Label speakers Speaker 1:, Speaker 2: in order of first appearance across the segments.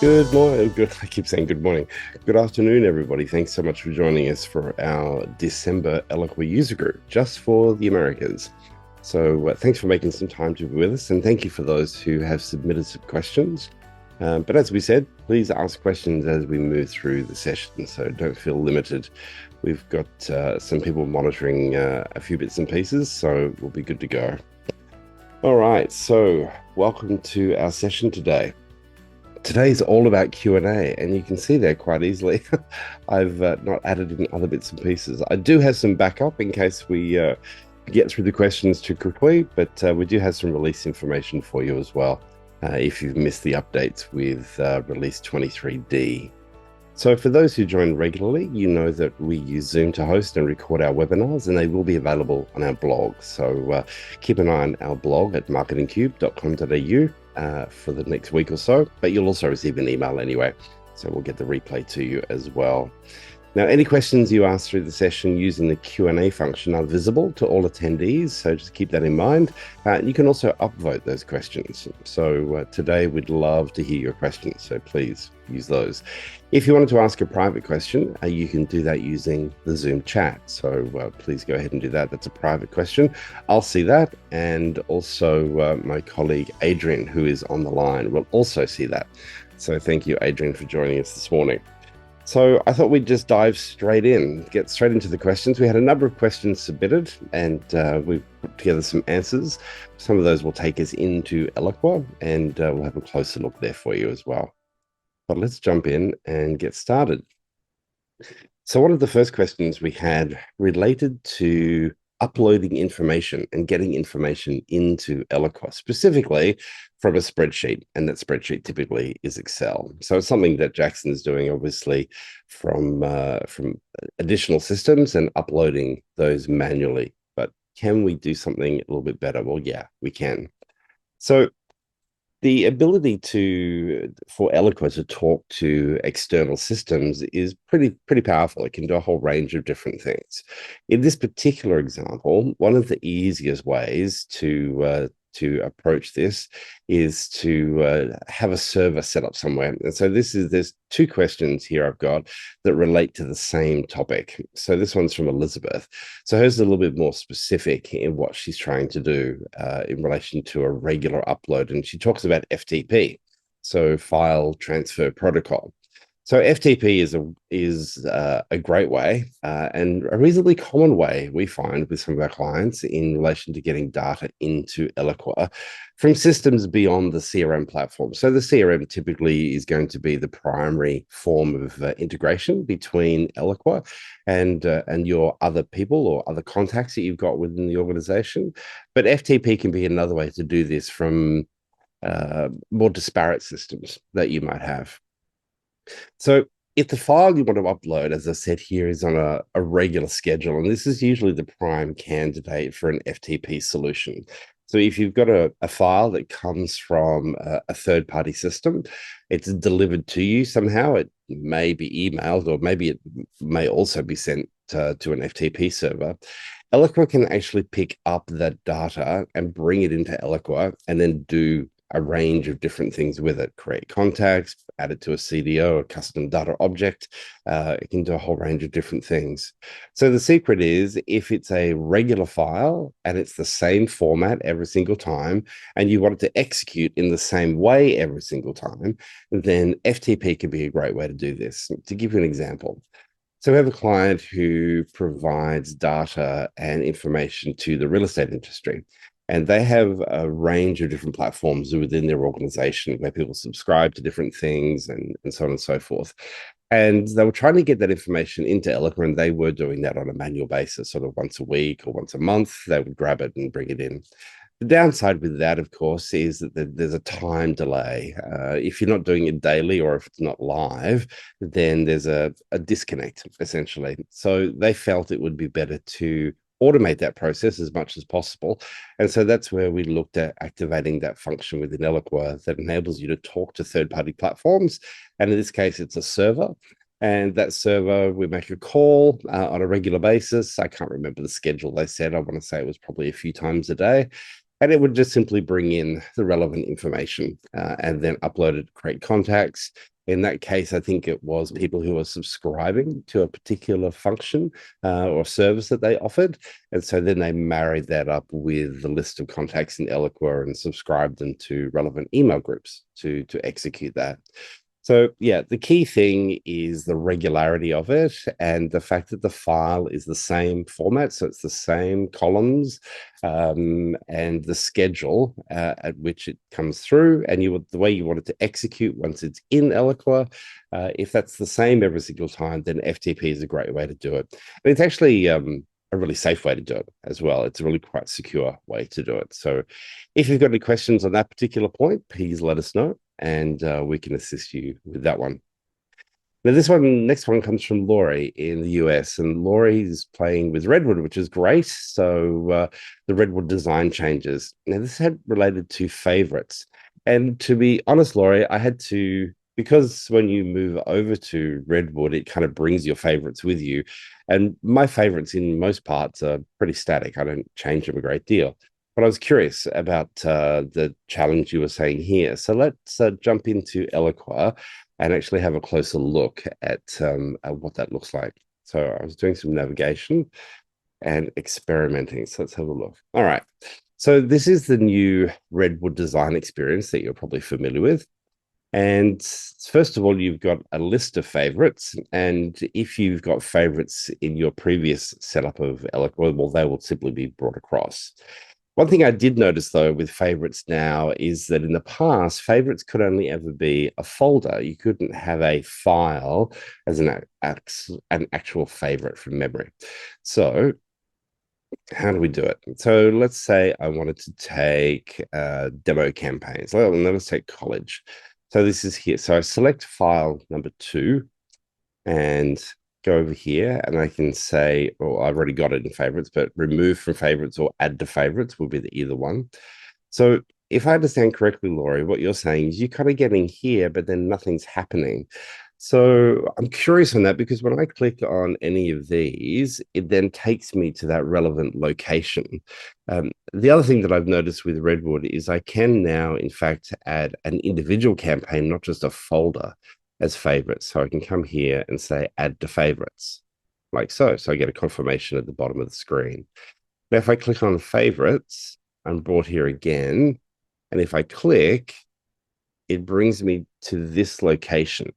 Speaker 1: Good morning. I keep saying good morning. Good afternoon, everybody. Thanks so much for joining us for our December Eloqua user group, just for the Americas. So thanks for making some time to be with us, and thank you for those who have submitted some questions. But as we said, please ask questions as we move through the session, so don't feel limited. We've got some people monitoring a few bits and pieces, so we'll be good to go. All right, so welcome to our session today. Today's all about Q&A, and you can see there quite easily. I've not added in other bits and pieces. I do have some backup in case we get through the questions too quickly, but we do have some release information for you as well if you've missed the updates with release 23D. So for those who join regularly, you know that we use Zoom to host and record our webinars, and they will be available on our blog. So keep an eye on our blog at marketingcube.com.au for the next week or so, but you'll also receive an email anyway. So we'll get the replay to you as well. Now, any questions you ask through the session using the Q&A function are visible to all attendees, so just keep that in mind. You can also upvote those questions. So today we'd love to hear your questions, so please use those. If you wanted to ask a private question, you can do that using the Zoom chat. So please go ahead and do that. That's a private question. I'll see that, and also my colleague Adrian, who is on the line, will also see that. So thank you, Adrian, for joining us this morning. So I thought we'd just dive straight in, get straight into the questions. We had a number of questions submitted, and we've put together some answers. Some of those will take us into Eloqua, and we'll have a closer look there for you as well. But let's jump in and get started. So one of the first questions we had related to uploading information and getting information into Eloqua, specifically from a spreadsheet, and that spreadsheet typically is Excel. So it's something that Jackson is doing, obviously, from additional systems and uploading those manually. But can we do something a little bit better? Well, yeah, we can. So the ability for Eloqua to talk to external systems is pretty powerful. It can do a whole range of different things. In this particular example, one of the easiest ways to approach this is to have a server set up somewhere. And so there's two questions here I've got that relate to the same topic. So this one's from Elizabeth. So hers is a little bit more specific in what she's trying to do in relation to a regular upload. And she talks about FTP, so File Transfer Protocol. So FTP is a great way and a reasonably common way we find with some of our clients in relation to getting data into Eloqua from systems beyond the CRM platform. So the CRM typically is going to be the primary form of integration between Eloqua and your other people or other contacts that you've got within the organization. But FTP can be another way to do this from more disparate systems that you might have. So if the file you want to upload, as I said here, is on a regular schedule, and this is usually the prime candidate for an FTP solution. So if you've got a file that comes from a third-party system, it's delivered to you somehow. It may be emailed, or maybe it may also be sent to an FTP server. Eloqua can actually pick up that data and bring it into Eloqua and then do a range of different things with it, create contacts, add it to a CDO, a custom data object. It can do a whole range of different things. So the secret is, if it's a regular file and it's the same format every single time, and you want it to execute in the same way every single time, then FTP can be a great way to do this. To give you an example, so we have a client who provides data and information to the real estate industry. And they have a range of different platforms within their organization where people subscribe to different things and so on and so forth. And they were trying to get that information into Eloqua, and they were doing that on a manual basis, sort of once a week or once a month. They would grab it and bring it in. The downside with that, of course, is that there's a time delay. If you're not doing it daily, or if it's not live, then there's a disconnect, essentially. So they felt it would be better to automate that process as much as possible. And so that's where we looked at activating that function within Eloqua that enables you to talk to third-party platforms. And in this case, it's a server. And that server, we make a call on a regular basis. I can't remember the schedule they said. I want to say it was probably a few times a day. And it would just simply bring in the relevant information and then upload it, create contacts, In that case, I think it was people who were subscribing to a particular function or service that they offered. And so then they married that up with the list of contacts in Eloqua and subscribed them to relevant email groups to execute that. So, yeah, the key thing is the regularity of it and the fact that the file is the same format. So it's the same columns and the schedule at which it comes through, and the way you want it to execute once it's in Eloqua. If that's the same every single time, then FTP is a great way to do it. And it's actually a really safe way to do it as well. It's a really quite secure way to do it. So if you've got any questions on that particular point, please let us know and we can assist you with that one. Now, next one comes from Laurie in the US, and Laurie is playing with Redwood, which is great. So the Redwood design changes. Now, this had related to favorites. And to be honest, Laurie, I had to, because when you move over to Redwood, it kind of brings your favorites with you. And my favorites in most parts are pretty static. I don't change them a great deal. But I was curious about the challenge you were saying here. So let's jump into Eloqua and actually have a closer look at what that looks like. So I was doing some navigation and experimenting. So let's have a look. All right. So this is the new Redwood design experience that you're probably familiar with. And first of all, you've got a list of favorites. And if you've got favorites in your previous setup of Eloqua, well, they will simply be brought across. One thing I did notice, though, with favorites now is that in the past, favorites could only ever be a folder. You couldn't have a file as an actual favorite from memory. So how do we do it? So let's say I wanted to take demo campaigns. Let's take college. So this is here. So I select file number 2 and go over here and I can say, well, I've already got it in favorites, but remove from favorites or add to favorites will be the either one. So if I understand correctly, Laurie, what you're saying is you're kind of getting here, but then nothing's happening. So I'm curious on that because when I click on any of these, it then takes me to that relevant location. The other thing that I've noticed with Redwood is I can now, in fact, add an individual campaign, not just a folder as favorites. So I can come here and say add to favorites, like so. So I get a confirmation at the bottom of the screen. Now, if I click on favorites, I'm brought here again. And if I click, it brings me to this location.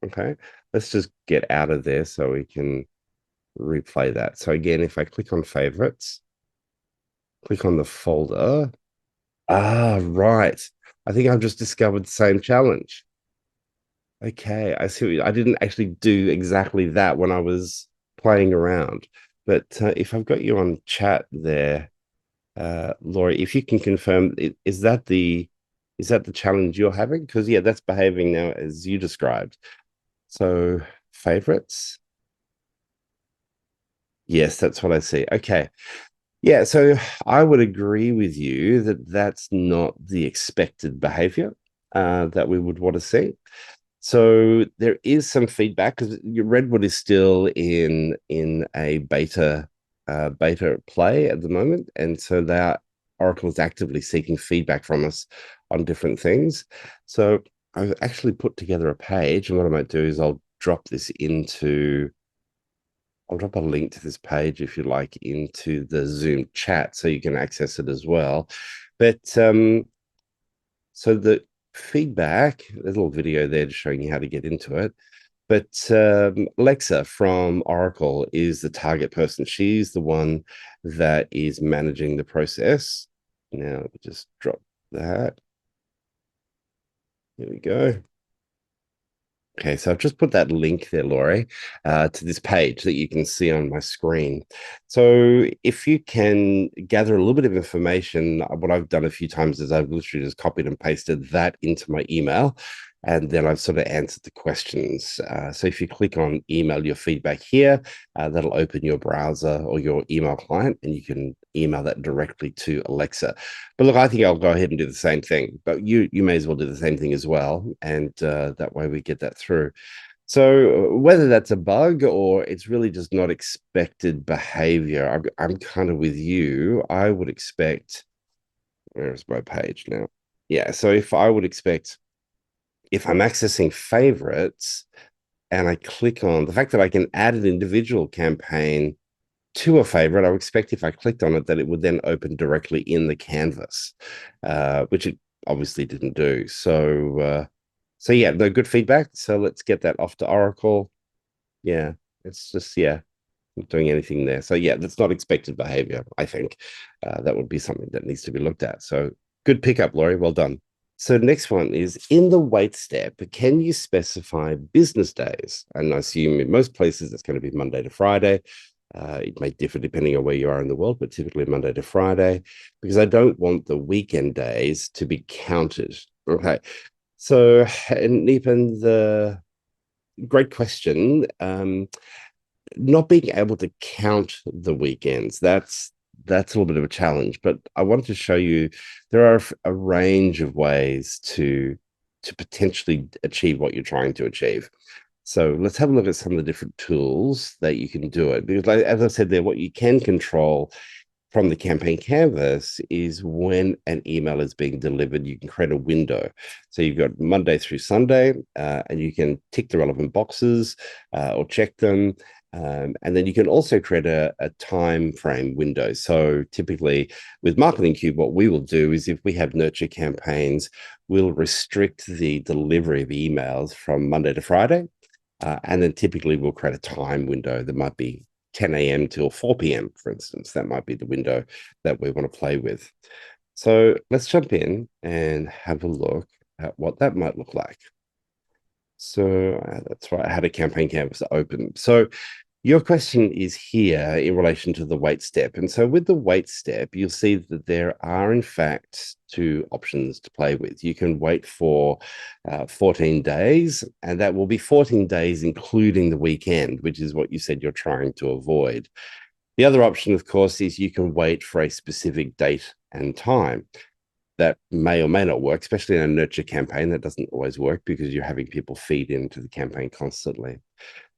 Speaker 1: Okay, let's just get out of there so we can replay that. So again, if I click on favorites, click on the folder. Ah, right. I think I've just discovered the same challenge. Okay, I see. I didn't actually do exactly that when I was playing around. But if I've got you on chat there, Laurie, if you can confirm, is that the challenge you're having? Because yeah, that's behaving now as you described. So favorites. Yes, that's what I see. Okay. Yeah, so I would agree with you that that's not the expected behavior that we would want to see. So there is some feedback because Redwood is still in a beta play at the moment, and so that Oracle is actively seeking feedback from us on different things. So I've actually put together a page, and what I might do is I'll drop a link to this page if you like into the Zoom chat so you can access it as well. But so the feedback, there's a little video there just showing you how to get into it. But Alexa from Oracle is the target person. She's the one that is managing the process. Now, let me just drop that. Here we go. Okay, so I've just put that link there, Laurie, to this page that you can see on my screen. So if you can gather a little bit of information, what I've done a few times is I've literally just copied and pasted that into my email, and then I've sort of answered the questions. So if you click on email your feedback here, that'll open your browser or your email client, and you can email that directly to Alexa. But look, I think I'll go ahead and do the same thing, but you may as well do the same thing as well. And that way we get that through. So whether that's a bug or it's really just not expected behavior, I'm kind of with you. I would expect, where's my page now? Yeah, so if I would expect if I'm accessing favorites and I click on the fact that I can add an individual campaign to a favorite, I would expect if I clicked on it that it would then open directly in the canvas, which it obviously didn't do. So yeah, no, good feedback. So let's get that off to Oracle. Yeah, it's just, yeah, not doing anything there. So yeah, that's not expected behavior, I think. That would be something that needs to be looked at. So good pickup, Laurie. Well done. So next one is in the wait step, can you specify business days? And I assume in most places it's going to be Monday to Friday. It may differ depending on where you are in the world, but typically Monday to Friday, because I don't want the weekend days to be counted. Okay. So, and even the great question. Not being able to count the weekends, that's a little bit of a challenge, but I wanted to show you there are a range of ways to potentially achieve what you're trying to achieve. So let's have a look at some of the different tools that you can do it, because like, as I said there, what you can control from the campaign canvas is when an email is being delivered, you can create a window. So you've got Monday through Sunday, and you can tick the relevant boxes or check them. And then you can also create a time frame window. So typically with Marketing Cube, what we will do is if we have nurture campaigns, we'll restrict the delivery of emails from Monday to Friday. And then typically we'll create a time window that might be 10 a.m. till 4 p.m., for instance. That might be the window that we want to play with. So let's jump in and have a look at what that might look like. So that's right, I had a campaign canvas open. So your question is here in relation to the wait step. And so with the wait step, you'll see that there are, in fact, two options to play with. You can wait for 14 days, and that will be 14 days, including the weekend, which is what you said you're trying to avoid. The other option, of course, is you can wait for a specific date and time. That may or may not work, especially in a nurture campaign. That doesn't always work because you're having people feed into the campaign constantly.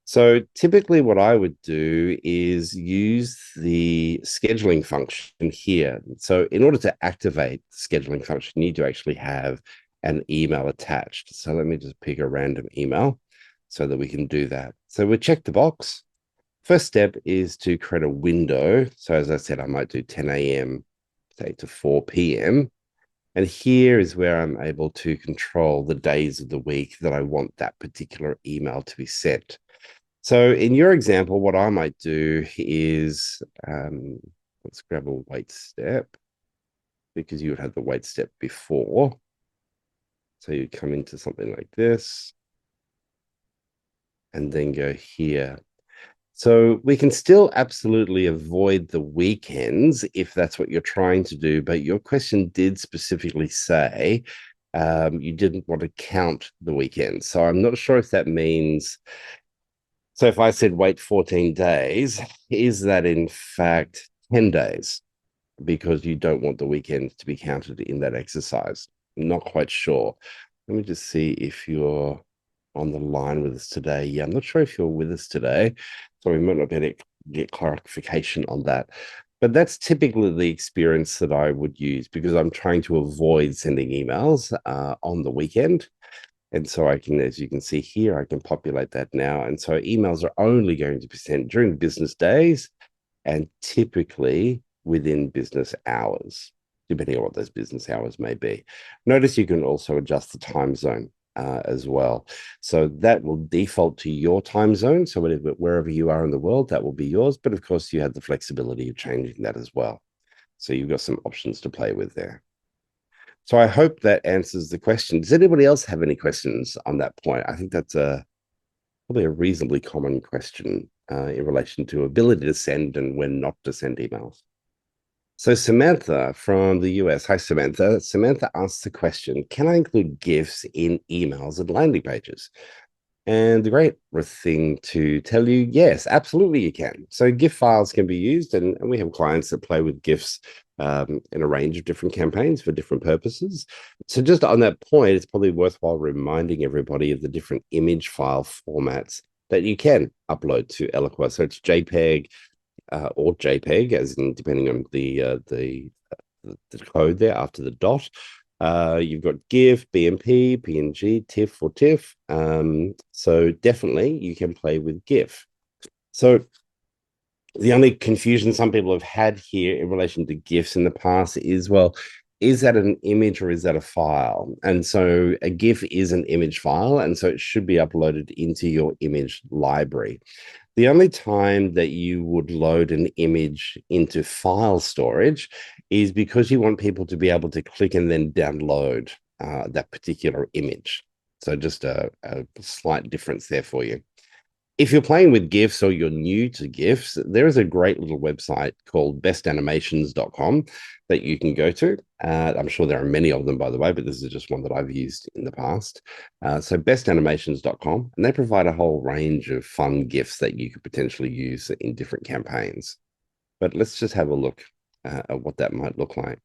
Speaker 1: So typically what I would do is use the scheduling function here. So in order to activate the scheduling function, you need to actually have an email attached. So let me just pick a random email so that we can do that. So we check the box. First step is to create a window. So as I said, I might do 10 a.m. say to 4 p.m. And here is where I'm able to control the days of the week that I want that particular email to be sent. So in your example, what I might do is, let's grab a wait step because you would have the wait step before. So you come into something like this and then go here. So we can still absolutely avoid the weekends if that's what you're trying to do. But your question did specifically say you didn't want to count the weekends. So I'm not sure if that means. So if I said wait 14 days, is that in fact 10 days? Because you don't want the weekend to be counted in that exercise. I'm not quite sure. Let me just see if you're on the line with us today. Yeah, I'm not sure if you're with us today, so we might not be able to get clarification on that. But that's typically the experience that I would use because I'm trying to avoid sending emails on the weekend. And so I can, as you can see here, I can populate that now. And so emails are only going to be sent during business days and typically within business hours, depending on what those business hours may be. Notice you can also adjust the time zone as well. So that will default to your time zone. So wherever you are in the world, that will be yours. But of course, you have the flexibility of changing that as well. So you've got some options to play with there. So I hope that answers the question. Does anybody else have any questions on that point? I think that's probably a reasonably common question in relation to ability to send and when not to send emails. So Samantha from the US. Hi, Samantha. Samantha asks the question, can I include GIFs in emails and landing pages? And the great thing to tell you, yes, absolutely you can. So GIF files can be used, and we have clients that play with GIFs in a range of different campaigns for different purposes. So just on that point, it's probably worthwhile reminding everybody of the different image file formats that you can upload to Eloqua. So it's JPEG or JPEG, as in depending on the code there after the dot. You've got GIF, BMP, PNG, TIFF or TIFF. So definitely you can play with GIF. So the only confusion some people have had here in relation to GIFs in the past is, well, is that an image or is that a file? And so a GIF is an image file, and so it should be uploaded into your image library. The only time that you would load an image into file storage is because you want people to be able to click and then download that particular image. So just a slight difference there for you. If you're playing with GIFs or you're new to GIFs, there is a great little website called bestanimations.com that you can go to. I'm sure there are many of them, by the way, but this is just one that I've used in the past. So bestanimations.com, and they provide a whole range of fun GIFs that you could potentially use in different campaigns. But let's just have a look at what that might look like.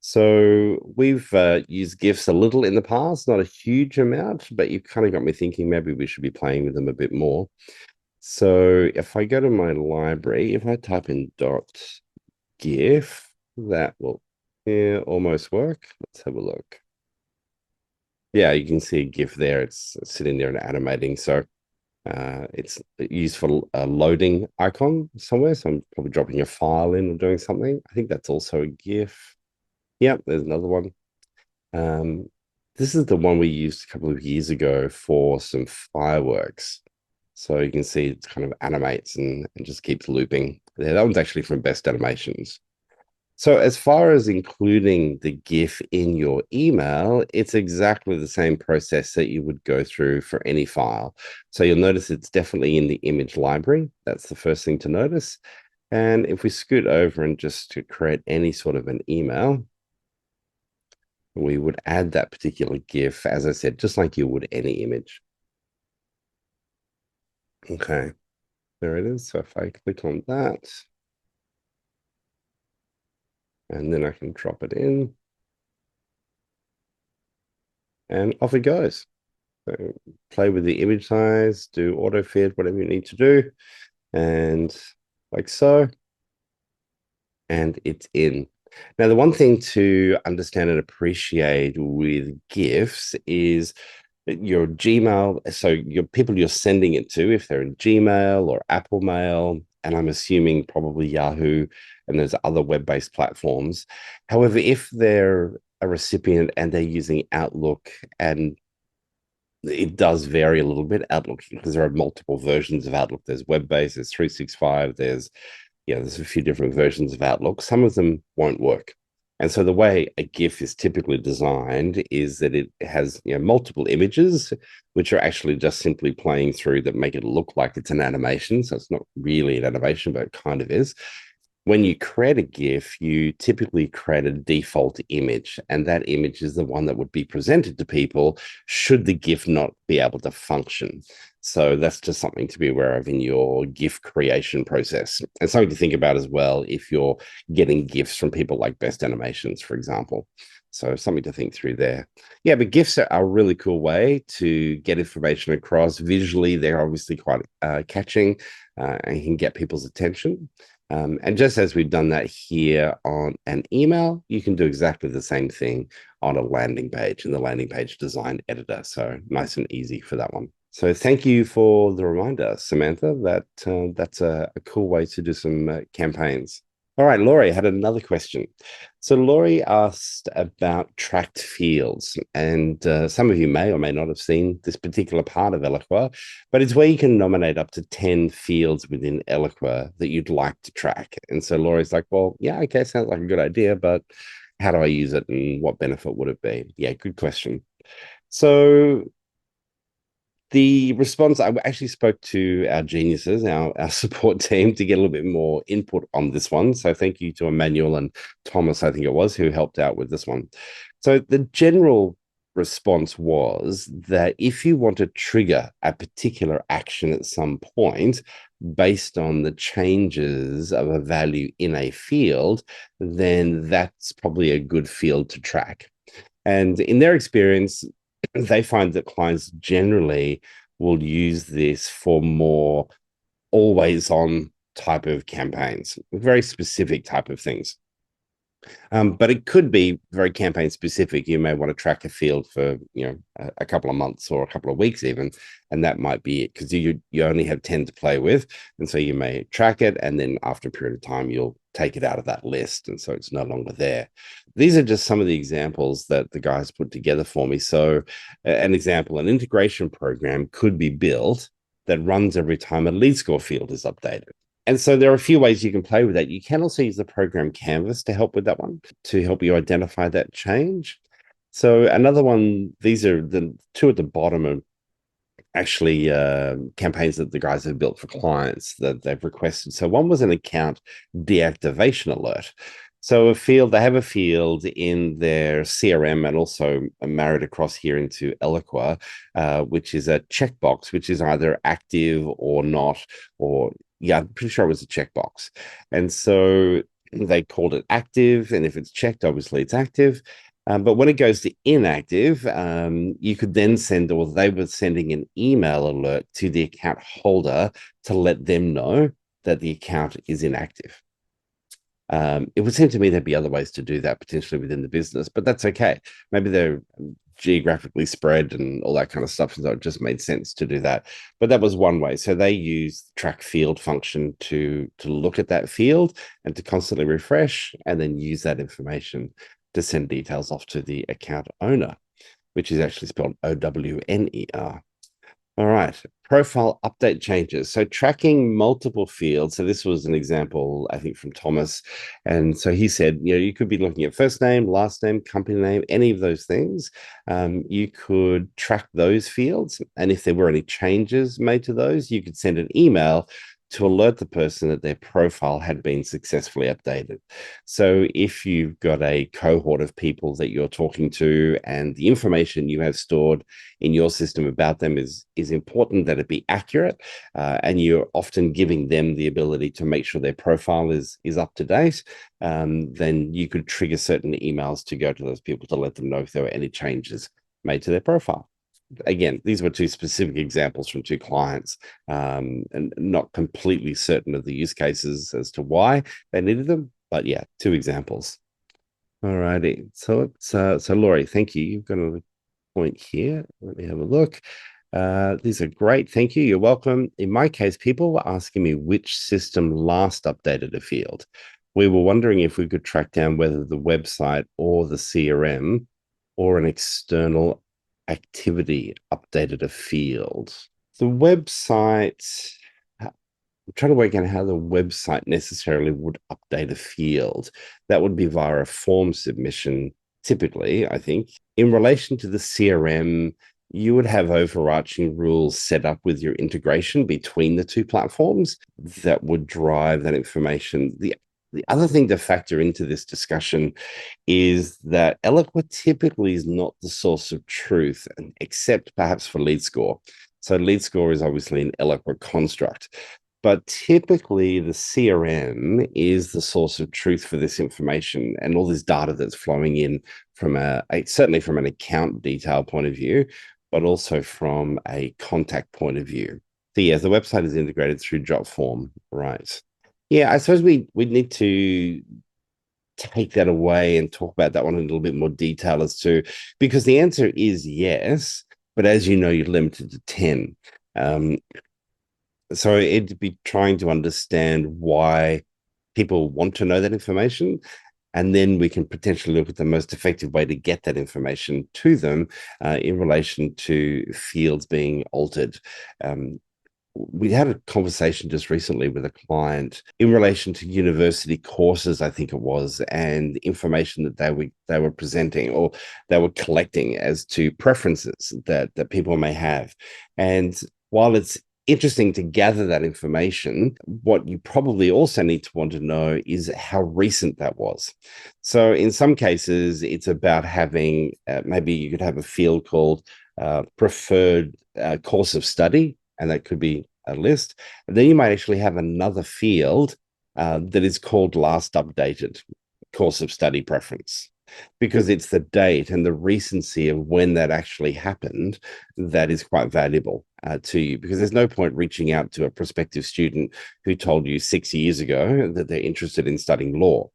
Speaker 1: So we've used GIFs a little in the past, not a huge amount, but you've kind of got me thinking maybe we should be playing with them a bit more. So if I go to my library, if I type in .gif, that will almost work. Let's have a look. Yeah, you can see a GIF there. It's sitting there and animating. So it's used for a loading icon somewhere. So I'm probably dropping a file in or doing something. I think that's also a GIF. Yeah, there's another one. This is the one we used a couple of years ago for some fireworks. So you can see it kind of animates and just keeps looping. Yeah, that one's actually from Best Animations. So as far as including the GIF in your email, it's exactly the same process that you would go through for any file. So you'll notice it's definitely in the image library. That's the first thing to notice. And if we scoot over and just to create any sort of an email, we would add that particular GIF, as I said, just like you would any image. Okay, there it is. So if I click on that, and then I can drop it in, and off it goes. So play with the image size, do auto fit, whatever you need to do, and like so, and it's in. Now, the one thing to understand and appreciate with GIFs is your Gmail, so your people you're sending it to, if they're in Gmail or Apple Mail, and I'm assuming probably Yahoo, and there's other web-based platforms. However, if they're a recipient and they're using Outlook, and it does vary a little bit, Outlook, because there are multiple versions of Outlook. There's web-based, there's 365, there's a few different versions of Outlook. Some of them won't work. And so the way a GIF is typically designed is that it has multiple images, which are actually just simply playing through that make it look like it's an animation. So it's not really an animation, but it kind of is. When you create a GIF, you typically create a default image, and that image is the one that would be presented to people should the GIF not be able to function. So that's just something to be aware of in your GIF creation process, and something to think about as well if you're getting GIFs from people like Best Animations, for example. So something to think through there. Yeah, but GIFs are a really cool way to get information across. Visually, they're obviously quite catching and can get people's attention. And just as we've done that here on an email, you can do exactly the same thing on a landing page in the landing page design editor. So nice and easy for that one. So thank you for the reminder, Samantha. That's a cool way to do some campaigns. All right, Laurie had another question. So Laurie asked about tracked fields, and some of you may or may not have seen this particular part of Eloqua, but it's where you can nominate up to 10 fields within Eloqua that you'd like to track. And so Laurie's like, well, yeah, okay, sounds like a good idea, but how do I use it and what benefit would it be? Yeah, good question. So the response, I actually spoke to our geniuses, our support team, to get a little bit more input on this one. So thank you to Emmanuel and Thomas, I think it was, who helped out with this one. So the general response was that if you want to trigger a particular action at some point based on the changes of a value in a field, then that's probably a good field to track. And in their experience, they find that clients generally will use this for more always on type of campaigns, very specific type of things. But it could be very campaign specific. You may want to track a field for a couple of months or a couple of weeks even, and that might be it because you only have 10 to play with, and so you may track it, and then after a period of time you'll take it out of that list, and so it's no longer there. These are just some of the examples that the guys put together for me. So, an example, an integration program could be built that runs every time a lead score field is updated. And so there are a few ways you can play with that. You can also use the program Canvas to help with that one, to help you identify that change. So another one, these are the two at the bottom of actually campaigns that the guys have built for clients that they've requested. So one was an account deactivation alert. So they have a field in their CRM and also married across here into Eloqua, which is a checkbox, which is either active or not, or yeah, I'm pretty sure it was a checkbox. And so they called it active. And if it's checked, obviously it's active. But when it goes to inactive, you could then or they were sending an email alert to the account holder to let them know that the account is inactive. It would seem to me there'd be other ways to do that potentially within the business, but that's okay. Maybe they're geographically spread and all that kind of stuff, so it just made sense to do that. But that was one way. So they use the track field function to look at that field and to constantly refresh, and then use that information to send details off to the account owner, which is actually spelled OWNER. All right. Profile update changes. So tracking multiple fields. So this was an example, I think, from Thomas. And so he said, you could be looking at first name, last name, company name, any of those things. You could track those fields. And if there were any changes made to those, you could send an email to alert the person that their profile had been successfully updated. So if you've got a cohort of people that you're talking to and the information you have stored in your system about them is important that it be accurate, and you're often giving them the ability to make sure their profile is up to date, then you could trigger certain emails to go to those people to let them know if there were any changes made to their profile. Again, these were two specific examples from two clients, and not completely certain of the use cases as to why they needed them, but yeah, two examples. All righty. So Laurie, thank you. You've got a point here. Let me have a look. These are great. Thank you. You're welcome. In my case, people were asking me which system last updated a field. We were wondering if we could track down whether the website or the CRM or an external activity updated a field. The website, I'm trying to work out how the website necessarily would update a field. That would be via a form submission, typically, I think. In relation to the CRM, you would have overarching rules set up with your integration between the two platforms that would drive that information. The other thing to factor into this discussion is that Eloqua typically is not the source of truth, except perhaps for lead score. So lead score is obviously an Eloqua construct, but typically the CRM is the source of truth for this information and all this data that's flowing in from certainly from an account detail point of view, but also from a contact point of view. So yeah, the website is integrated through Jotform, right? Yeah, I suppose we need to take that away and talk about that one in a little bit more detail as to, because the answer is yes, but as you know, you're limited to 10. So it'd be trying to understand why people want to know that information, and then we can potentially look at the most effective way to get that information to them in relation to fields being altered. We had a conversation just recently with a client in relation to university courses, I think it was, and information that they were presenting or they were collecting as to preferences that people may have. And while it's interesting to gather that information, what you probably also need to want to know is how recent that was. So in some cases, it's about having maybe you could have a field called preferred course of study, and that could be a list. And then you might actually have another field that is called last updated course of study preference, because it's the date and the recency of when that actually happened that is quite valuable to you, because there's no point reaching out to a prospective student who told you 6 years ago that they're interested in studying law.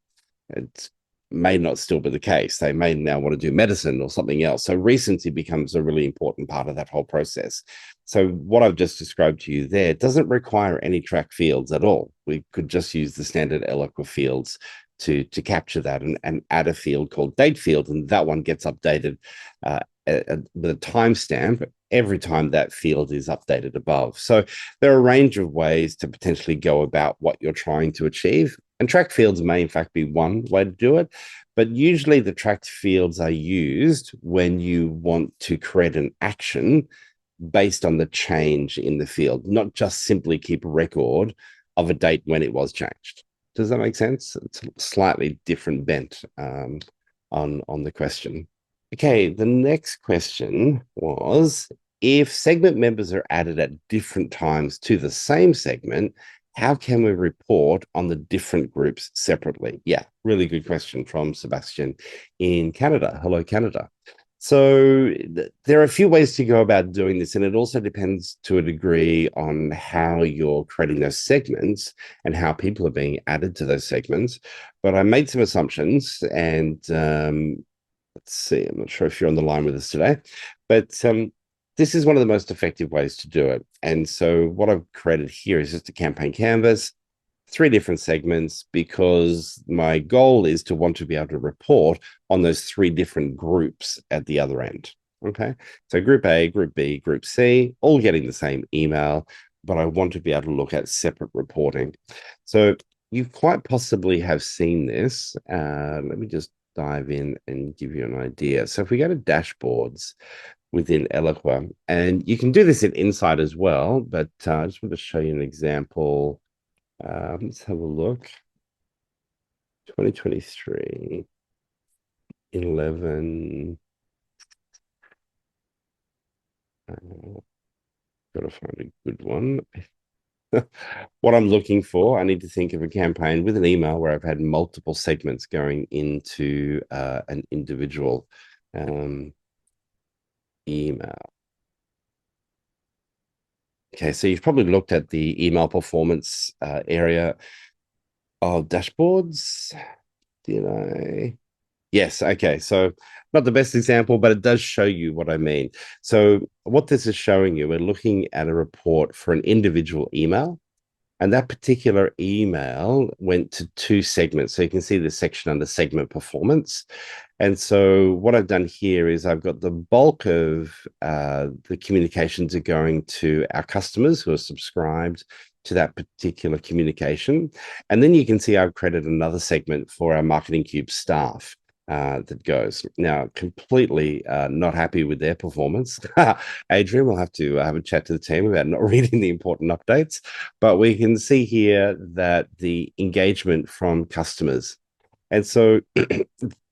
Speaker 1: It's may not still be the case. They may now want to do medicine or something else. So recency becomes a really important part of that whole process. So what I've just described to you there doesn't require any track fields at all. We could just use the standard Eloqua fields to capture that and add a field called date field, and that one gets updated with a timestamp every time that field is updated above. So there are a range of ways to potentially go about what you're trying to achieve. And track fields may, in fact, be one way to do it. But usually the tracked fields are used when you want to create an action based on the change in the field, not just simply keep a record of a date when it was changed. Does that make sense? It's a slightly different bent on the question. Okay, the next question was, if segment members are added at different times to the same segment, how can we report on the different groups separately? Yeah, really good question from Sebastian in Canada. Hello, Canada. So there are a few ways to go about doing this, and it also depends to a degree on how you're creating those segments and how people are being added to those segments. But I made some assumptions, and let's see, I'm not sure if you're on the line with us today, but this is one of the most effective ways to do it. And so what I've created here is just a campaign canvas, 3 different segments, because my goal is to want to be able to report on those 3 different groups at the other end. Okay. So group A, group B, group C, all getting the same email, but I want to be able to look at separate reporting. So you quite possibly have seen this. Let me just dive in and give you an idea. So if we go to dashboards within Eloqua, and you can do this in Insight as well, but I just want to show you an example. Let's have a look. 2023, 11. Got to find a good one. What I'm looking for, I need to think of a campaign with an email where I've had multiple segments going into an individual email. Okay, so you've probably looked at the email performance area of dashboards. Did I? Yes. Okay. So not the best example, but it does show you what I mean. So what this is showing you, we're looking at a report for an individual email. And that particular email went to 2 segments. So you can see the section under segment performance. And so what I've done here is I've got the bulk of the communications are going to our customers who are subscribed to that particular communication. And then you can see I've created another segment for our Marketing Cube staff. That goes now completely not happy with their performance. Adrian will have to have a chat to the team about not reading the important updates, but we can see here that the engagement from customers. And so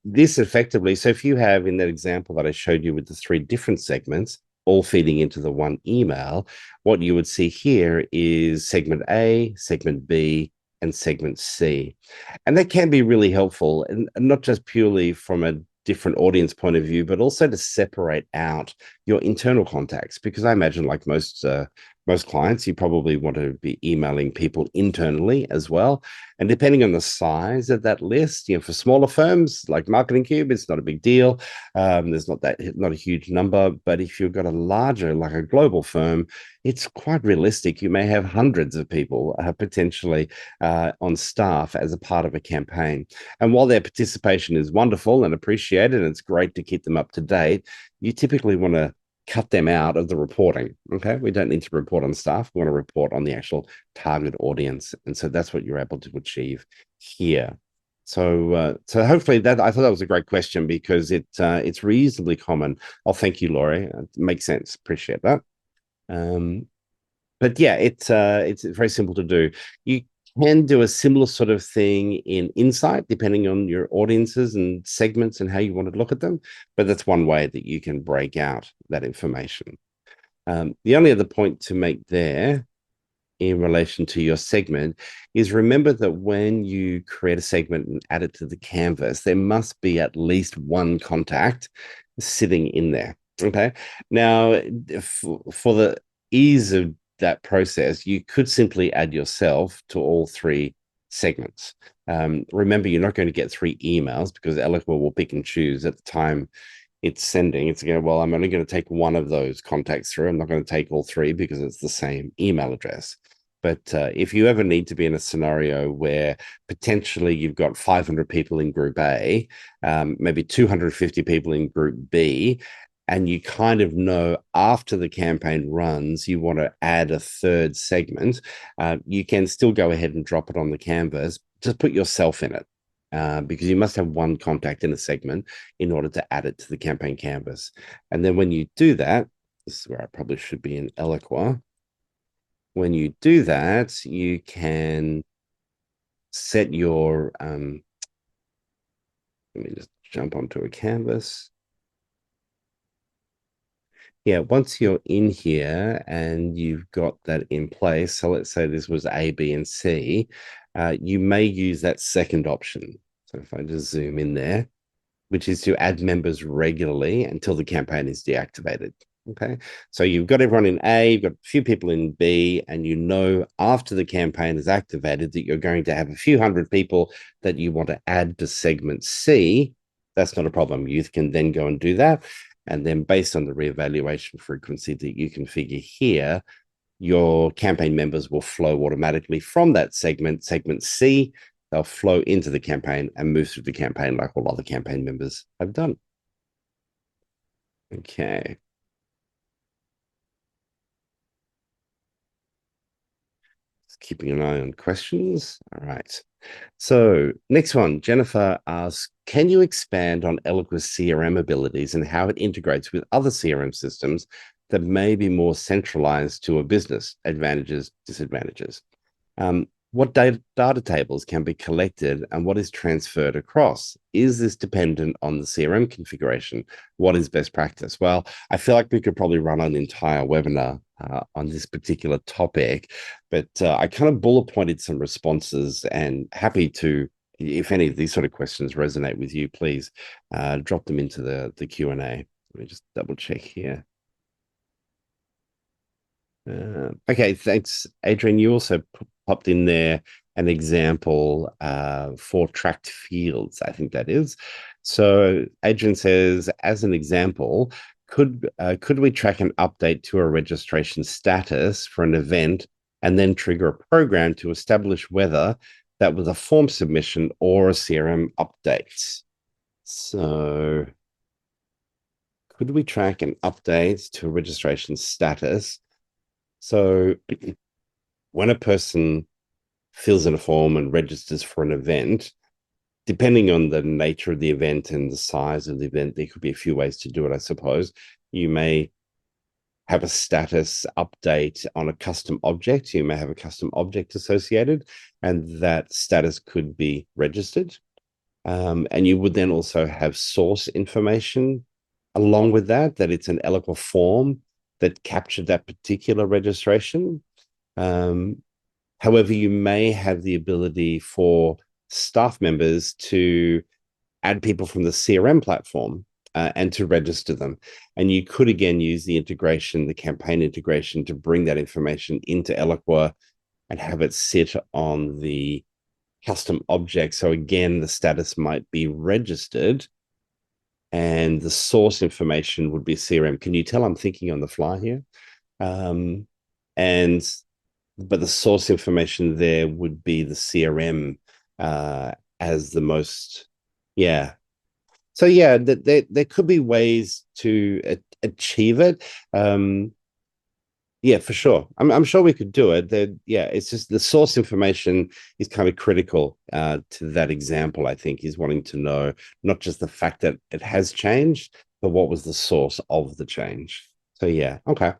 Speaker 1: this effectively, so if you have in that example that I showed you with the 3 different segments, all feeding into the one email, what you would see here is segment A, segment B, and segment C. And that can be really helpful, and not just purely from a different audience point of view, but also to separate out your internal contacts. Because I imagine, like most clients, you probably want to be emailing people internally as well. And depending on the size of that list, for smaller firms like Marketing Cube, it's not a big deal. There's not a huge number. But if you've got a larger, like a global firm, it's quite realistic. You may have hundreds of people potentially on staff as a part of a campaign. And while their participation is wonderful and appreciated, and it's great to keep them up to date, you typically want to cut them out of the reporting. Okay. We don't need to report on staff. We want to report on the actual target audience. And so that's what you're able to achieve here. So hopefully that, I thought that was a great question, because it's reasonably common. Oh, thank you, Laurie. It makes sense. Appreciate that. But yeah, it's very simple to do. You can do a similar sort of thing in Insight, depending on your audiences and segments and how you want to look at them. But that's one way that you can break out that information. The only other point to make there in relation to your segment is, remember that when you create a segment and add it to the canvas, there must be at least one contact sitting in there. Okay. Now, for the ease of that process, you could simply add yourself to all 3 segments. Remember, you're not going to get 3 emails because Eloqua will pick and choose at the time it's sending. It's going, well, I'm only going to take one of those contacts through. I'm not going to take all 3 because it's the same email address. But if you ever need to be in a scenario where potentially you've got 500 people in Group A, maybe 250 people in Group B, and you kind of know after the campaign runs, you want to add a third segment, you can still go ahead and drop it on the canvas. Just put yourself in it because you must have one contact in a segment in order to add it to the campaign canvas. And then when you do that, this is where I probably should be in Eloqua. When you do that, you can set your, let me just jump onto a canvas. Yeah, once you're in here and you've got that in place, so let's say this was A, B, and C, you may use that second option. So if I just zoom in there, which is to add members regularly until the campaign is deactivated. Okay, so you've got everyone in A, you've got a few people in B, and you know after the campaign is activated that you're going to have a few hundred people that you want to add to segment C. That's not a problem. You can then go and do that. And then based on the reevaluation frequency that you configure here, your campaign members will flow automatically from that segment C. They'll flow into the campaign and move through the campaign like all other campaign members have done. Okay. Just keeping an eye on questions. All right. So next one, Jennifer asks, can you expand on Eloqua's CRM abilities and how it integrates with other CRM systems that may be more centralized to a business, advantages, disadvantages? What data tables can be collected and what is transferred across? Is this dependent on the CRM configuration? What is best practice? Well, I feel like we could probably run an entire webinar on this particular topic, but I kind of bullet pointed some responses and happy to, if any of these sort of questions resonate with you, please drop them into the Q&A. Let me just double check here. Okay, thanks, Adrian. You also popped in there an example for tracked fields, I think that is. So Adrian says, as an example, could we track an update to a registration status for an event and then trigger a program to establish whether that was a form submission or a CRM update? So could we track an update to a registration status? So when a person fills in a form and registers for an event, depending on the nature of the event and the size of the event, there could be a few ways to do it, I suppose. You may have a status update on a custom object. You may have a custom object associated, and that status could be registered. And you would then also have source information along with that it's an Eloqua form that captured that particular registration. However, you may have the ability for staff members to add people from the CRM platform and to register them. And you could, again, use the integration, the campaign integration, to bring that information into Eloqua and have it sit on the custom object. So again, the status might be registered and the source information would be CRM. Can you tell I'm thinking on the fly here? But the source information there would be the CRM as the most, yeah. So yeah, there could be ways to achieve it. Yeah, for sure. I'm sure we could do it. Yeah, it's just the source information is kind of critical to that example. I think is wanting to know not just the fact that it has changed, but what was the source of the change. So yeah, okay.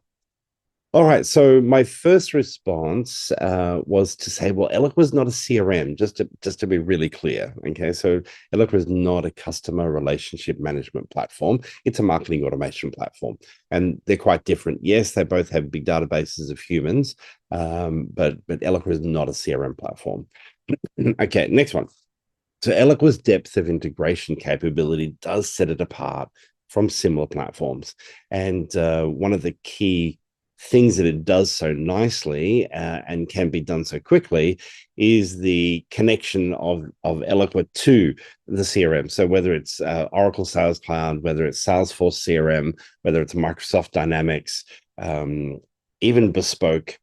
Speaker 1: All right. So my first response was to say, well, Eloqua is not a CRM, just to be really clear. Okay. So Eloqua is not a customer relationship management platform. It's a marketing automation platform. And they're quite different. Yes, they both have big databases of humans, but Eloqua is not a CRM platform. Okay, next one. So Eloqua's depth of integration capability does set it apart from similar platforms. And one of the key things that it does so nicely and can be done so quickly is the connection of Eloqua to the CRM. So whether it's Oracle Sales Cloud, whether it's Salesforce CRM, whether it's Microsoft Dynamics, even bespoke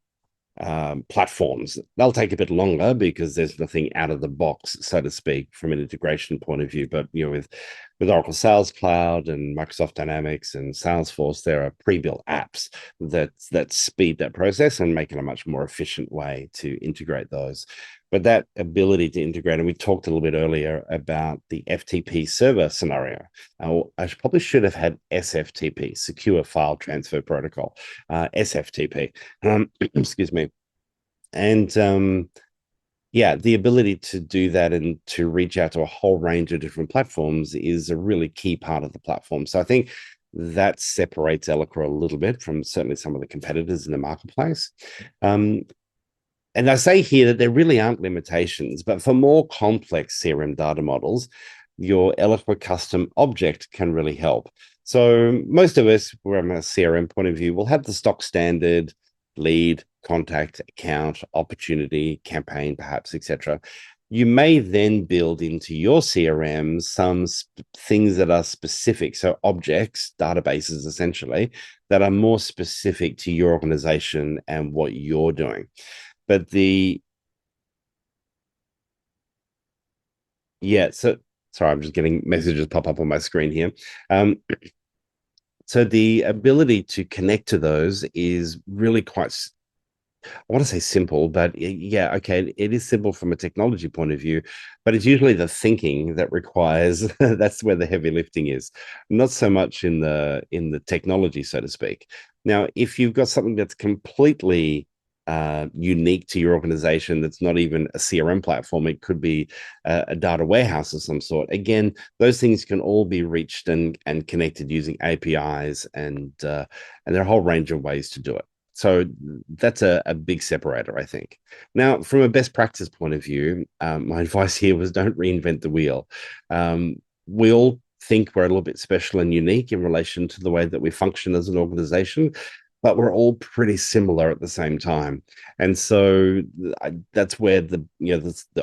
Speaker 1: platforms. They'll take a bit longer because there's nothing out of the box, so to speak, from an integration point of view. But with Oracle Sales Cloud and Microsoft Dynamics and Salesforce, there are pre-built apps that speed that process and make it a much more efficient way to integrate those. But that ability to integrate, and we talked a little bit earlier about the FTP server scenario. I probably should have had SFTP, Secure File Transfer Protocol, SFTP. Excuse me. And yeah, the ability to do that and to reach out to a whole range of different platforms is a really key part of the platform. So I think that separates Eloqua a little bit from certainly some of the competitors in the marketplace. And I say here that there really aren't limitations, but for more complex CRM data models, your Eloqua custom object can really help. So most of us, from a CRM point of view, will have the stock standard lead, contact, account, opportunity, campaign, perhaps, etc. You may then build into your CRM some things that are specific. So objects, databases, essentially, that are more specific to your organization and what you're doing. But so sorry, I'm just getting messages pop up on my screen here. So the ability to connect to those is really quite, I want to say simple, but yeah, okay, it is simple from a technology point of view, but it's usually the thinking that requires that's where the heavy lifting is, not so much in the technology, so to speak. Now, if you've got something that's completely unique to your organization, that's not even a CRM platform, it could be a data warehouse of some sort. Again, those things can all be reached and connected using APIs, and there are a whole range of ways to do it. So that's a big separator, I think. Now, from a best practice point of view, my advice here was don't reinvent the wheel. We all think we're a little bit special and unique in relation to the way that we function as an organization, but we're all pretty similar at the same time. And so that's where the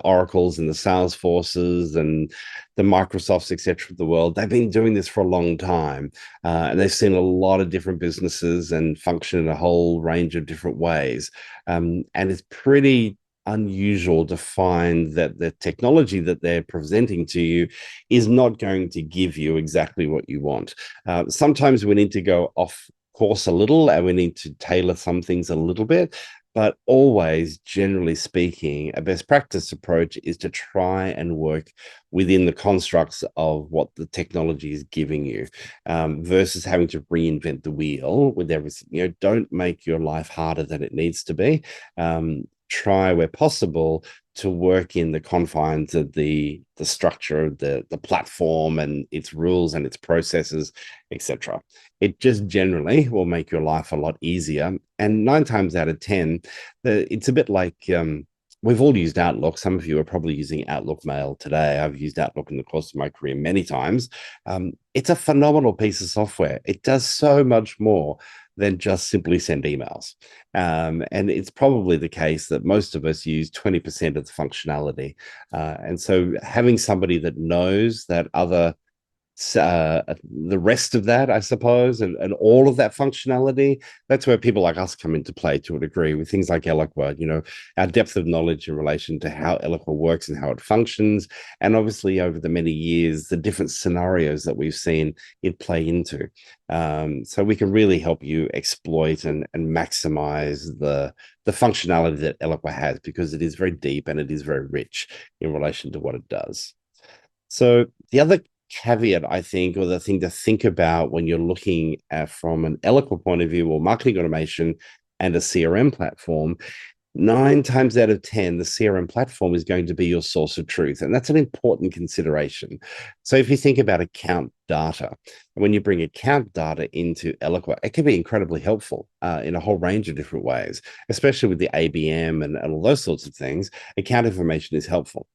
Speaker 1: Oracles and the Salesforces and the Microsofts, etc., of the world, they've been doing this for a long time. And they've seen a lot of different businesses and function in a whole range of different ways. And it's pretty unusual to find that the technology that they're presenting to you is not going to give you exactly what you want. Sometimes we need to go off course a little and we need to tailor some things a little bit, but always, generally speaking, a best practice approach is to try and work within the constructs of what the technology is giving you, versus having to reinvent the wheel with everything. Don't make your life harder than it needs to be. Try where possible to work in the confines of the structure of the platform and its rules and its processes, etc. It just generally will make your life a lot easier. And 9 times out of 10, it's a bit like we've all used Outlook. Some of you are probably using Outlook Mail today. I've used Outlook in the course of my career many times. It's a phenomenal piece of software. It does so much more than just simply send emails. And it's probably the case that most of us use 20% of the functionality. And so having somebody that knows that the rest of that, I suppose, and all of that functionality, that's where people like us come into play to a degree with things like Eloqua, our depth of knowledge in relation to how Eloqua works and how it functions. And obviously over the many years, the different scenarios that we've seen it play into. So we can really help you exploit and maximize the functionality that Eloqua has, because it is very deep and it is very rich in relation to what it does. So the other caveat, I think, or the thing to think about when you're looking at from an Eloqua point of view or marketing automation and a CRM platform, 9 times out of 10, the CRM platform is going to be your source of truth. And that's an important consideration. So if you think about account data, when you bring account data into Eloqua, it can be incredibly helpful in a whole range of different ways, especially with the ABM and all those sorts of things. Account information is helpful.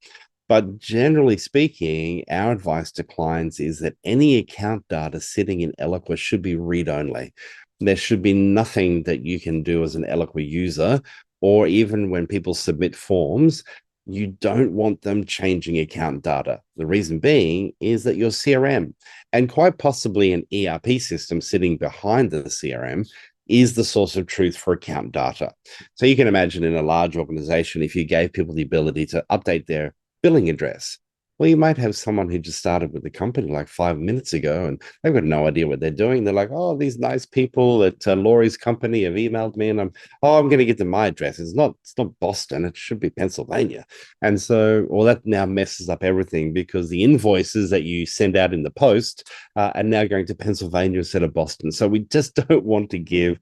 Speaker 1: But generally speaking, our advice to clients is that any account data sitting in Eloqua should be read-only. There should be nothing that you can do as an Eloqua user, or even when people submit forms, you don't want them changing account data. The reason being is that your CRM and quite possibly an ERP system sitting behind the CRM is the source of truth for account data. So you can imagine in a large organization, if you gave people the ability to update their billing address, well, you might have someone who just started with the company like 5 minutes ago and they've got no idea what they're doing. They're like, oh, these nice people at Laurie's company have emailed me and I'm going to get them my address. It's not Boston. It should be Pennsylvania. And so, well, that now messes up everything because the invoices that you send out in the post are now going to Pennsylvania instead of Boston. So we just don't want to give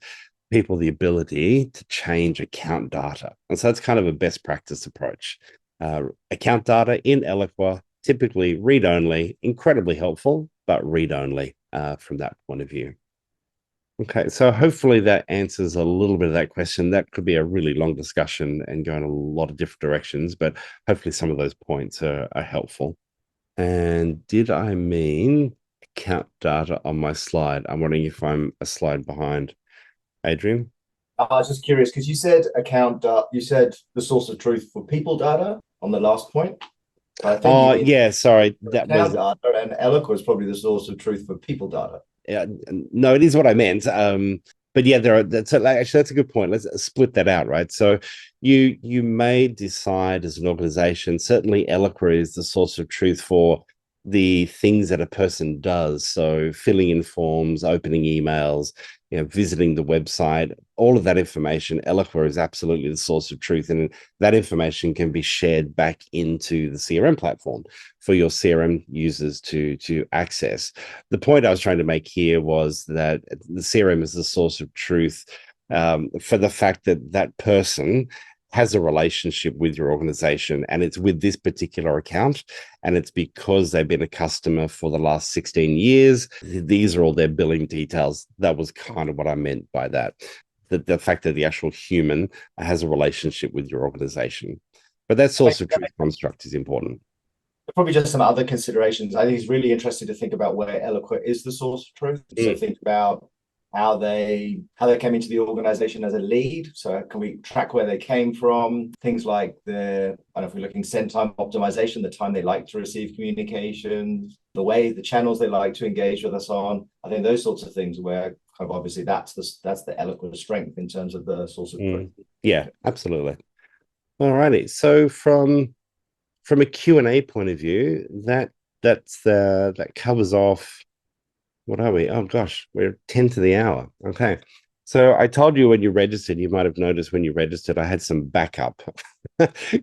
Speaker 1: people the ability to change account data. And so that's kind of a best practice approach. Account data in Eloqua, typically read only, incredibly helpful, but read only from that point of view. Okay, so hopefully that answers a little bit of that question. That could be a really long discussion and go in a lot of different directions, but hopefully some of those points are helpful. And did I mean account data on my slide? I'm wondering if I'm a slide behind. Adrian?
Speaker 2: I was just curious because you said you said the source of truth for people data on the last point. I think you
Speaker 1: Oh,
Speaker 2: mean
Speaker 1: yeah, sorry. That
Speaker 2: account
Speaker 1: was
Speaker 2: data, and Eloqua is probably the source of truth for people data.
Speaker 1: yeah, no, it is what I meant. But yeah, actually that's a good point. Let's split that out, right? So you may decide as an organization, certainly Eloqua is the source of truth for the things that a person does. So filling in forms, opening emails, visiting the website, all of that information, Eloqua is absolutely the source of truth. And that information can be shared back into the CRM platform for your CRM users to access. The point I was trying to make here was that the CRM is the source of truth for the fact that that person has a relationship with your organization and it's with this particular account and it's because they've been a customer for the last 16 years. These are all their billing details. That was kind of what I meant by that. The fact that the actual human has a relationship with your organization. But that source of truth construct is important.
Speaker 2: Probably just some other considerations. I think it's really interesting to think about where Eloqua is the source of truth. So think about how they came into the organization as a lead. So can we track where they came from? Things like I don't know if we're looking send time optimization, the time they like to receive communications, the channels they like to engage with us on. I think those sorts of things where kind of obviously that's the Eloqua strength in terms of the source of truth.
Speaker 1: Yeah, absolutely. All righty. So from a Q&A point of view, that covers off. What are we? Oh gosh, we're 10 to the hour. Okay. So I told you when you registered, you might have noticed when you registered, I had some backup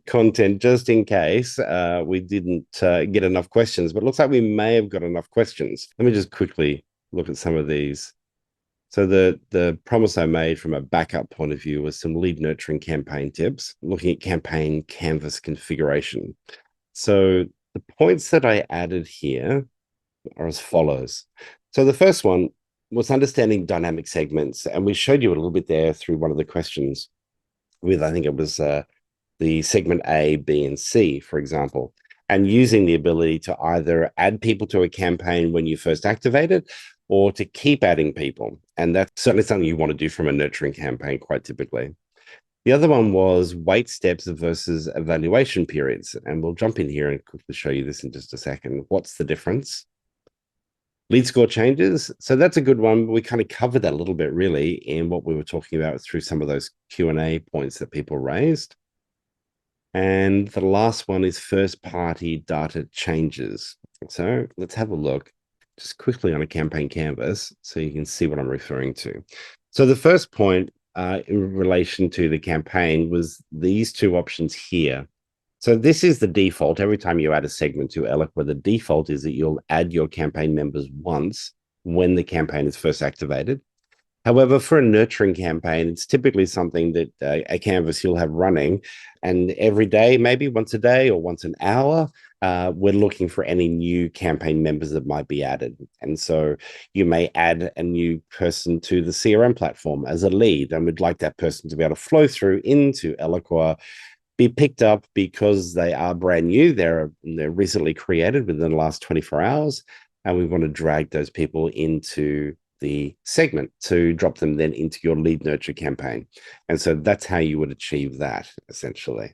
Speaker 1: content just in case we didn't get enough questions, but it looks like we may have got enough questions. Let me just quickly look at some of these. So the promise I made from a backup point of view was some lead nurturing campaign tips, looking at campaign canvas configuration. So the points that I added here are as follows. So the first one was understanding dynamic segments, and we showed you a little bit there through one of the questions with, I think it was the segment A, B, and C, for example, and using the ability to either add people to a campaign when you first activate it or to keep adding people. And that's certainly something you want to do from a nurturing campaign quite typically. The other one was wait steps versus evaluation periods. And we'll jump in here and quickly show you this in just a second. What's the difference? Lead score changes. So that's a good one. We kind of covered that a little bit really in what we were talking about through some of those Q&A points that people raised. And the last one is first party data changes. So let's have a look just quickly on a campaign canvas so you can see what I'm referring to. So the first point in relation to the campaign was these two options here. So this is the default. Every time you add a segment to Eloqua, the default is that you'll add your campaign members once when the campaign is first activated. However, for a nurturing campaign, it's typically something that a canvas you'll have running, and every day, maybe once a day or once an hour, we're looking for any new campaign members that might be added. And so you may add a new person to the CRM platform as a lead, and we'd like that person to be able to flow through into Eloqua, be picked up because they are brand new. They're recently created within the last 24 hours. And we want to drag those people into the segment to drop them then into your lead nurture campaign. And so that's how you would achieve that, essentially.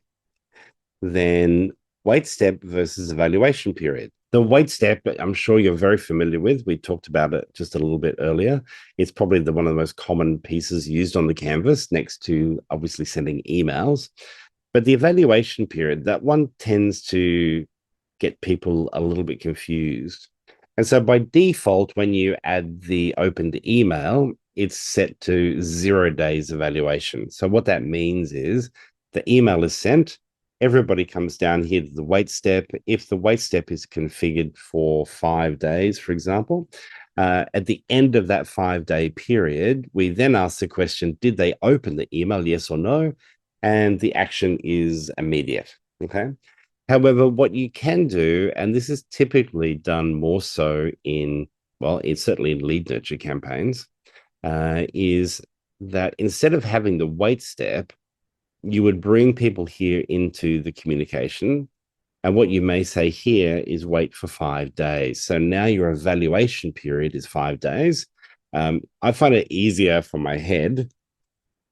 Speaker 1: Then wait step versus evaluation period. The wait step, I'm sure you're very familiar with. We talked about it just a little bit earlier. It's probably one of the most common pieces used on the canvas, next to obviously sending emails. But the evaluation period, that one tends to get people a little bit confused. And so by default, when you add the opened email, it's set to 0 days evaluation. So what that means is the email is sent, everybody comes down here to the wait step. If the wait step is configured for 5 days, for example, at the end of that 5-day period, we then ask the question, did they open the email, yes or no? And the action is immediate, okay? However, what you can do, and this is typically done more so in, well, it's certainly in lead nurture campaigns, is that instead of having the wait step, you would bring people here into the communication. And what you may say here is wait for 5 days. So now your evaluation period is 5 days. I find it easier for my head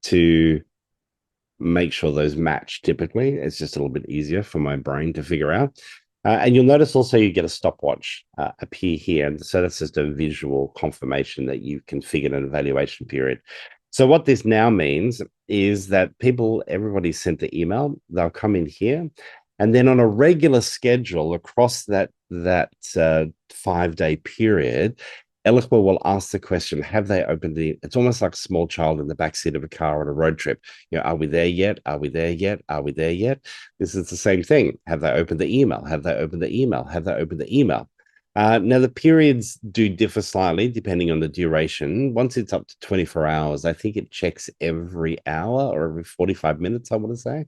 Speaker 1: to make sure those match typically. It's just a little bit easier for my brain to figure out. And you'll notice also you get a stopwatch appear here. And so that's just a visual confirmation that you've configured an evaluation period. So what this now means is that everybody sent the email, they'll come in here, and then on a regular schedule across that 5-day period, Eloqua will ask the question, have they opened it's almost like a small child in the backseat of a car on a road trip. Are we there yet? Are we there yet? Are we there yet? This is the same thing. Have they opened the email? Have they opened the email? Have they opened the email? Now, the periods do differ slightly depending on the duration. Once it's up to 24 hours, I think it checks every hour or every 45 minutes, I want to say.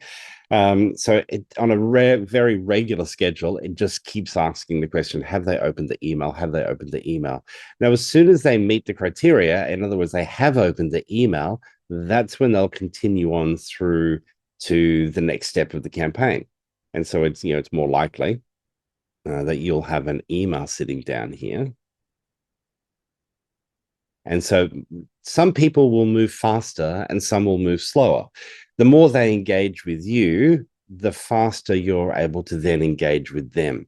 Speaker 1: So on a very regular schedule, it just keeps asking the question, have they opened the email? Have they opened the email? Now, as soon as they meet the criteria, in other words, they have opened the email, that's when they'll continue on through to the next step of the campaign. And so it's more likely that you'll have an email sitting down here. And so some people will move faster and some will move slower. The more they engage with you, the faster you're able to then engage with them.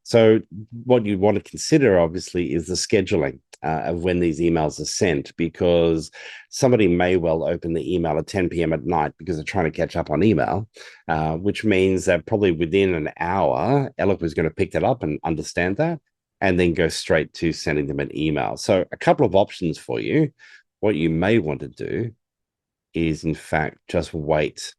Speaker 1: So what you want to consider, obviously, is the scheduling of when these emails are sent, because somebody may well open the email at 10 p.m. at night because they're trying to catch up on email, which means that probably within an hour, Eloqua is going to pick that up and understand that, and then go straight to sending them an email. So a couple of options for you. What you may want to do is, in fact, just wait,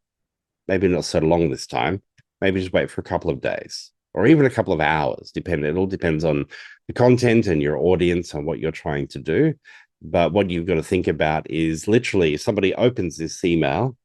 Speaker 1: maybe not so long this time, maybe just wait for a couple of days or even a couple of hours, it all depends on the content and your audience and what you're trying to do. But what you've got to think about is literally if somebody opens this email,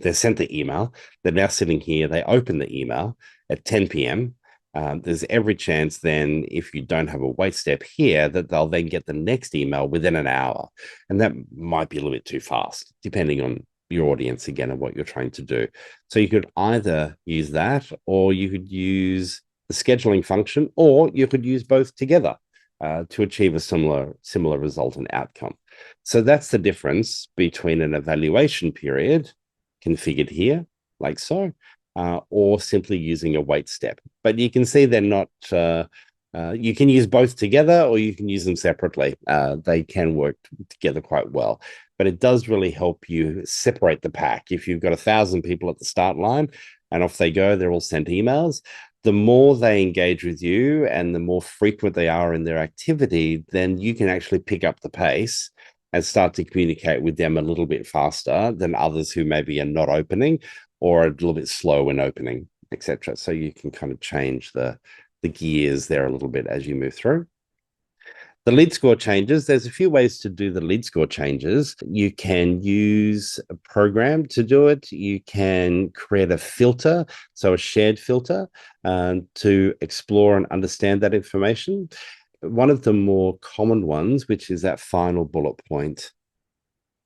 Speaker 1: they're sent the email, they're now sitting here, they open the email at 10 p.m. There's every chance then, if you don't have a wait step here, that they'll then get the next email within an hour. And that might be a little bit too fast, depending on your audience again and what you're trying to do. So you could either use that, or you could use the scheduling function, or you could use both together to achieve a similar result and outcome. So that's the difference between an evaluation period configured here, like so, or simply using a wait step. But you can see they're not, you can use both together or you can use them separately. They can work together quite well. But it does really help you separate the pack. If you've got 1,000 people at the start line and off they go, they're all sent emails, the more they engage with you and the more frequent they are in their activity, then you can actually pick up the pace and start to communicate with them a little bit faster than others who maybe are not opening or a little bit slow in opening, etc. So you can kind of change the gears there a little bit as you move through. The lead score changes, there's a few ways to do the lead score changes. You can use a program to do it. You can create a filter, so a shared filter, to explore and understand that information. One of the more common ones, which is that final bullet point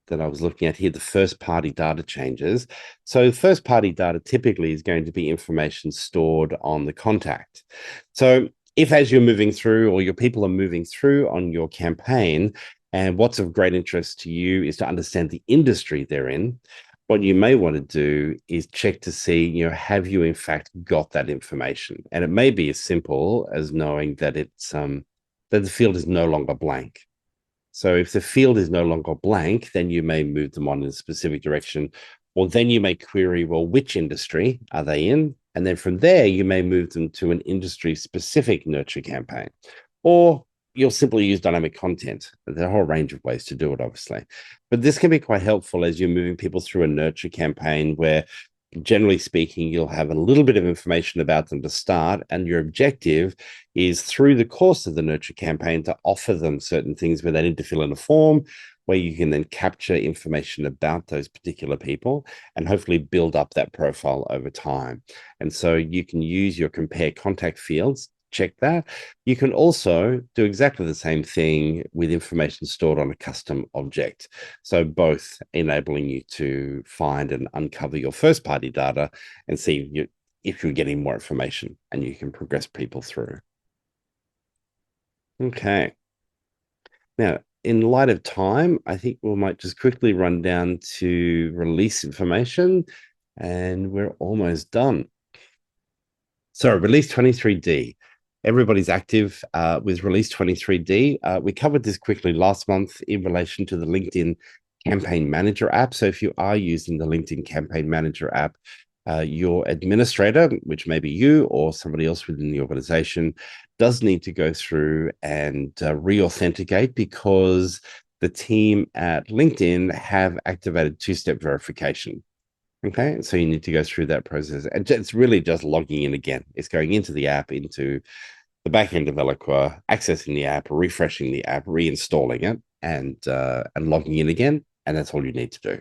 Speaker 1: that I was looking at here, the first-party data changes. So first-party data typically is going to be information stored on the contact. So if as you're moving through or your people are moving through on your campaign And what's of great interest to you is to understand the industry they're in. What you may want to do is check to see, have you in fact got that information? And it may be as simple as knowing that that the field is no longer blank. So if the field is no longer blank, then you may move them on in a specific direction, or then you may query, well, which industry are they in? And then from there, you may move them to an industry specific nurture campaign, or you'll simply use dynamic content. There's a whole range of ways to do it, obviously. But this can be quite helpful as you're moving people through a nurture campaign where, generally speaking, you'll have a little bit of information about them to start, and your objective is through the course of the nurture campaign to offer them certain things where they need to fill in a form, where you can then capture information about those particular people and hopefully build up that profile over time. And so you can use your compare contact fields, check that. You can also do exactly the same thing with information stored on a custom object. So both enabling you to find and uncover your first party data and see if you're getting more information, and you can progress people through. Okay. Now, in light of time, I think we might just quickly run down to release information, and we're almost done. So release 23D. Everybody's active with release 23D. We covered this quickly last month in relation to the LinkedIn Campaign Manager app. So if you are using the LinkedIn Campaign Manager app, your administrator, which may be you or somebody else within the organization, does need to go through and re-authenticate, because the team at LinkedIn have activated two-step verification. Okay, so you need to go through that process. And it's really just logging in again. It's going into the app, into the back end of Eloqua, accessing the app, refreshing the app, reinstalling it, and logging in again. And that's all you need to do.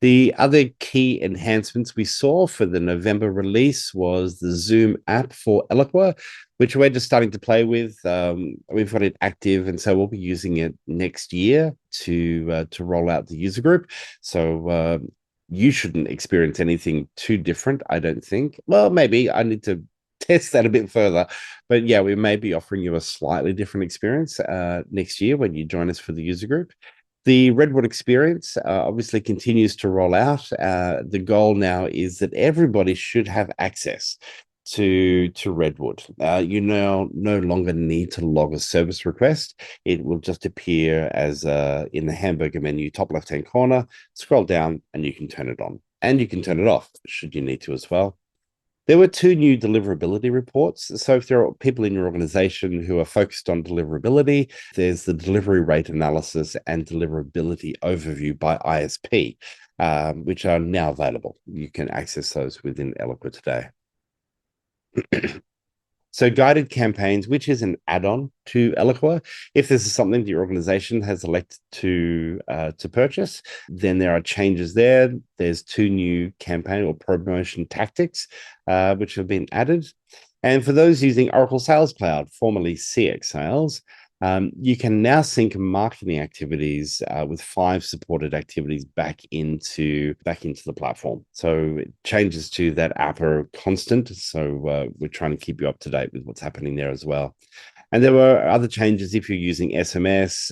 Speaker 1: The other key enhancements we saw for the November release was the Zoom app for Eloqua, which we're just starting to play with. We've got it active, and so we'll be using it next year to roll out the user group. So you shouldn't experience anything too different, I don't think. Well, maybe I need to test that a bit further, but yeah, we may be offering you a slightly different experience next year when you join us for the user group. The Redwood experience obviously continues to roll out. The goal now is that everybody should have access to Redwood. You now no longer need to log a service request. It will just appear as in the hamburger menu, top left-hand corner. Scroll down and you can turn it on. And you can turn it off should you need to as well. There were 2 new deliverability reports. So if there are people in your organization who are focused on deliverability, there's the delivery rate analysis and deliverability overview by ISP, which are now available. You can access those within Eloqua today. So guided campaigns, which is an add-on to Eloqua. If this is something that your organization has elected to purchase, then there are changes there. There's 2 new campaign or promotion tactics, which have been added. And for those using Oracle Sales Cloud, formerly CX Sales, you can now sync marketing activities with 5 supported activities back into the platform. So changes to that app are constant. So we're trying to keep you up to date with what's happening there as well. And there were other changes if you're using SMS,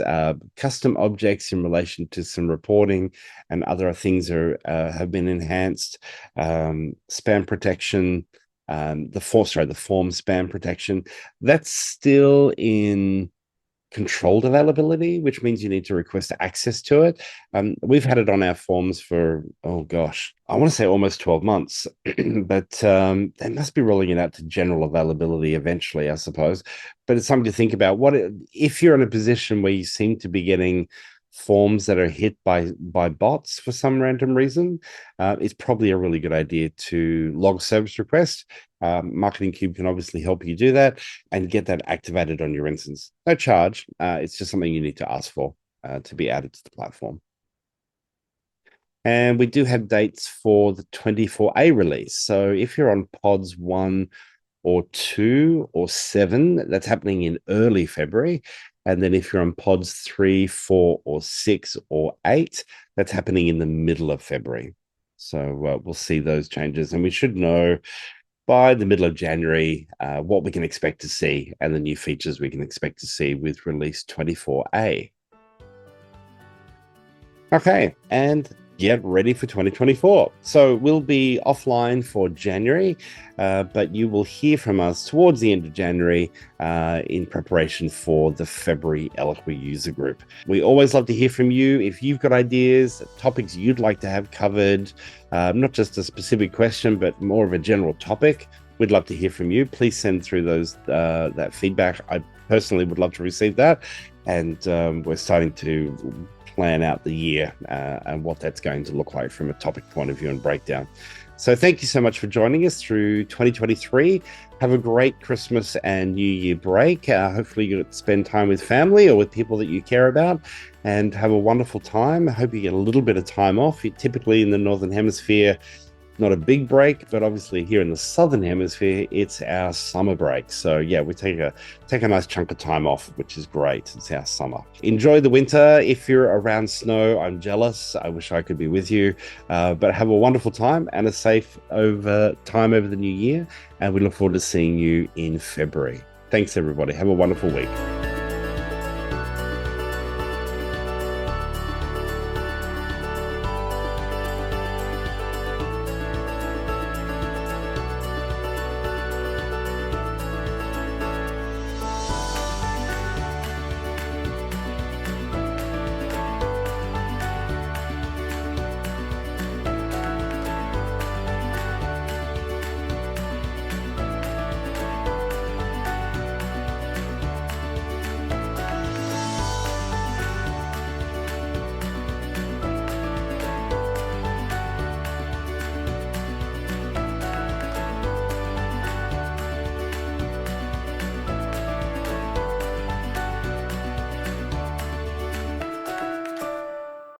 Speaker 1: custom objects in relation to some reporting and other things have been enhanced. Spam protection, the form spam protection, that's still in controlled availability, which means you need to request access to it. We've had it on our forms for, oh gosh, I want to say almost 12 months, but they must be rolling it out to general availability eventually, I suppose. But it's something to think about. If you're in a position where you seem to be getting forms that are hit by bots for some random reason, it's probably a really good idea to log service request. Marketing Cube can obviously help you do that and get that activated on your instance. No charge. It's just something you need to ask for to be added to the platform. And we do have dates for the 24A release. So if you're on pods 1 or 2 or 7, that's happening in early February. And then if you're on pods 3, 4, or 6, or 8, that's happening in the middle of February. So we'll see those changes. And we should know by the middle of January what we can expect to see and the new features we can expect to see with release 24A. Okay, and get ready for 2024. So we'll be offline for January, but you will hear from us towards the end of January in preparation for the February Eloqua user group. We always love to hear from you. If you've got ideas, topics you'd like to have covered, not just a specific question, but more of a general topic, we'd love to hear from you. Please send through those that feedback. I personally would love to receive that. And we're starting to plan out the year and what that's going to look like from a topic point of view and breakdown. So thank you so much for joining us through 2023. Have a great Christmas and New Year break. Hopefully you get to spend time with family or with people that you care about and have a wonderful time. I hope you get a little bit of time off. Typically in the Northern Hemisphere, not a big break, but obviously here in the Southern Hemisphere, it's our summer break. So yeah, we take a nice chunk of time off, which is great. It's our summer. Enjoy the winter. If you're around snow, I'm jealous. I wish I could be with you, but have a wonderful time and a safe time over the new year. And we look forward to seeing you in February. Thanks, everybody. Have a wonderful week.